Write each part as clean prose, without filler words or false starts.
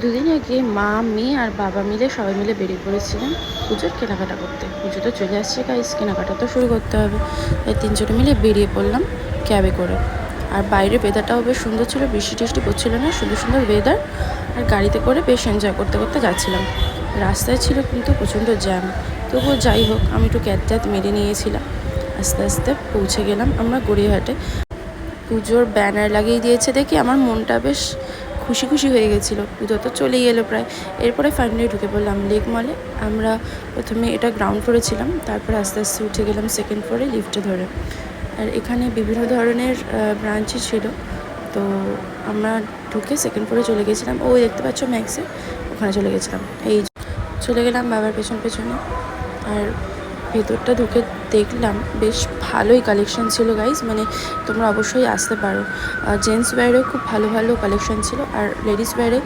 দুদিন আগে মা, মেয়ে আর বাবা মিলে সবাই মিলে বেরিয়ে পড়েছিলাম পুজোর কেনাকাটা করতে। পুজো তো চলে আসছে গাইস, কেনাকাটা তো শুরু করতে হবে। তাই তিনজনে মিলে বেরিয়ে পড়লাম ক্যাবে করে। আর বাইরের ওয়েদারটাও বেশ সুন্দর ছিল, বৃষ্টি টিষ্টি পড়ছিল না, সুন্দর সুন্দর ওয়েদার। আর গাড়িতে করে বেশ এনজয় করতে করতে যাচ্ছিলাম। রাস্তায় ছিল কিন্তু প্রচণ্ড জ্যাম, তবুও যাই হোক আমি একটু ক্যাব মেরে নিয়েছিলাম। আস্তে আস্তে পৌঁছে গেলাম আমরা গড়িয়াহাটে। পুজোর ব্যানার লাগিয়ে দিয়েছে দেখি আমার মনটা বেশ খুশি খুশি হয়ে গেছিলো। পুজো তো চলেই এলো প্রায়। এরপরে ফাইনালি ঢুকে পড়লাম লেক মলে। আমরা প্রথমে এটা গ্রাউন্ড ফ্লোরে ছিলাম, তারপর আস্তে আস্তে উঠে গেলাম সেকেন্ড ফ্লোরে লিফটে ধরে। আর এখানে বিভিন্ন ধরনের ব্রাঞ্চই ছিল। তো আমরা ঢুকে সেকেন্ড ফ্লোরে চলে গেছিলাম, ওই দেখতে পাচ্ছ ম্যাক্সে, ওখানে চলে গেছিলাম। এই চলে গেলাম বাবার পেছনে। আর ভেতরটা ঢুকে দেখলাম বেশ ভালোই কালেকশন ছিল গাইজ, মানে তোমরা অবশ্যই আসতে পারো। জেন্টস ওয়্যারেও খুব ভালো ভালো কালেকশন ছিল, আর লেডিস ওয়্যারে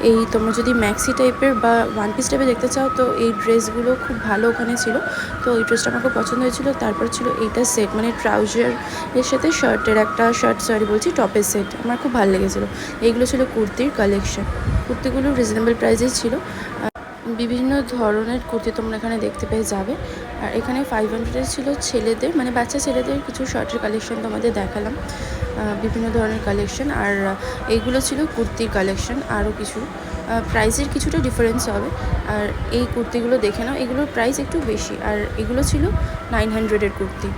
এই তোমরা যদি ম্যাক্সি টাইপের বা ওয়ান পিস টাইপের দেখতে চাও তো এই ড্রেসগুলো খুব ভালো ওখানে ছিল। তো এই ড্রেসটা আমার খুব পছন্দ হয়েছিল। তারপর ছিল এইটা সেট, মানে ট্রাউজারের সাথে টপের সেট, আমার খুব ভালো লেগেছিলো। এইগুলো ছিল কুর্তির কালেকশন। কুর্তিগুলো রিজনেবল প্রাইসেই ছিল। বিভিন্ন ধরনের কুর্তি তোমরা এখানে দেখতে পেয়ে যাবে। আর এখানে 500 ছিল ছেলেদের, মানে বাচ্চা ছেলেদের কিছু শার্টের কালেকশন তোমাদের দেখালাম, বিভিন্ন ধরনের কালেকশন। আর এইগুলো ছিল কুর্তির কালেকশন, আরও কিছু প্রাইসের কিছুটা ডিফারেন্স হবে। আর এই কুর্তিগুলো দেখে নাও, এগুলোর প্রাইস একটু বেশি। আর এগুলো ছিল 900-এর কুর্তি।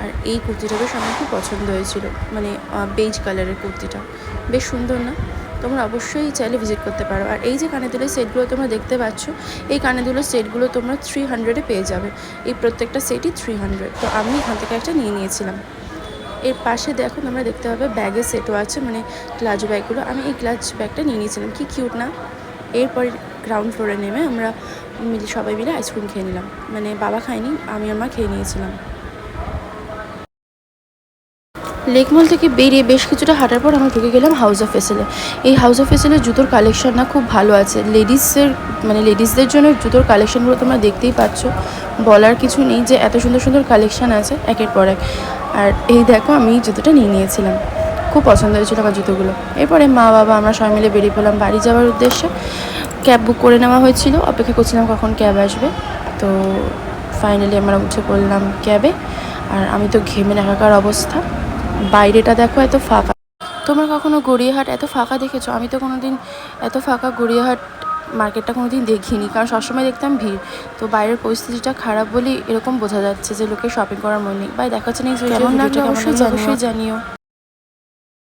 আর এই কুর্তিটা বেশ আমার খুব পছন্দ হয়েছিল, মানে বেজ কালারের কুর্তিটা বেশ সুন্দর না? তোমরা অবশ্যই চাইলে ভিজিট করতে পারো। আর এই যে কানে দুলের সেটগুলো তোমরা দেখতে পাচ্ছ, এই কানে দুলের সেটগুলো তোমরা 300-এ পেয়ে যাবে। এই প্রত্যেকটা সেটই 300। তো আমি এখান থেকে একটা নিয়ে নিয়েছিলাম। এর পাশে দেখো তোমরা দেখতে পাবে ব্যাগের সেটও আছে, মানে ক্লাচ ব্যাগগুলো। আমি এই ক্লাচ ব্যাগটা নিয়ে নিয়েছিলাম, কি কিউট না? এরপর গ্রাউন্ড ফ্লোরে নেমে আমরা সবাই মিলে আইসক্রিম খেয়ে নিলাম, মানে বাবা খায়নি, আমি আর মা খেয়ে নিয়েছিলাম। লেক মল থেকে বেরিয়ে বেশ কিছুটা হাঁটার পর আমরা ঢুকে গেলাম হাউস অফ ফেসেলে। এই হাউস অফ ফেসেলের জুতোর কালেকশন না খুব ভালো আছে। লেডিসদের জন্য জুতোর কালেকশনগুলো তোমরা দেখতেই পাচ্ছ, বলার কিছু নেই যে এত সুন্দর সুন্দর কালেকশান আছে একের পর এক। আর এই দেখো আমি জুতোটা নিয়ে নিয়েছিলাম, খুব পছন্দ হয়েছিল আমার জুতোগুলো। এরপরে মা বাবা আমরা সবাই মিলে বেরিয়ে পড়লাম বাড়ি যাওয়ার উদ্দেশ্যে। ক্যাব বুক করে নেওয়া হয়েছিল, অপেক্ষা করছিলাম কখন ক্যাব আসবে। তো ফাইনালি আমরা উঠে পড়লাম ক্যাবে। আর আমি তো ঘেমে একাকার অবস্থা। বাইরেটা দেখো এত ফাঁকা। তোমরা কখনো গড়িয়াহাট এত ফাঁকা দেখেছো? আমি তো কোনোদিন এত ফাঁকা গড়িয়াহাট মার্কেটটা কোনোদিন দেখিনি, কারণ সবসময় দেখতাম ভিড়। তো বাইরের পরিস্থিতিটা খারাপ বলেই এরকম বোঝা যাচ্ছে যে লোকের শপিং করার মনে নেই। ভাই দেখা হচ্ছে নেক্সট ভিডিও, কেমন লাগলো অবশ্যই জানিও।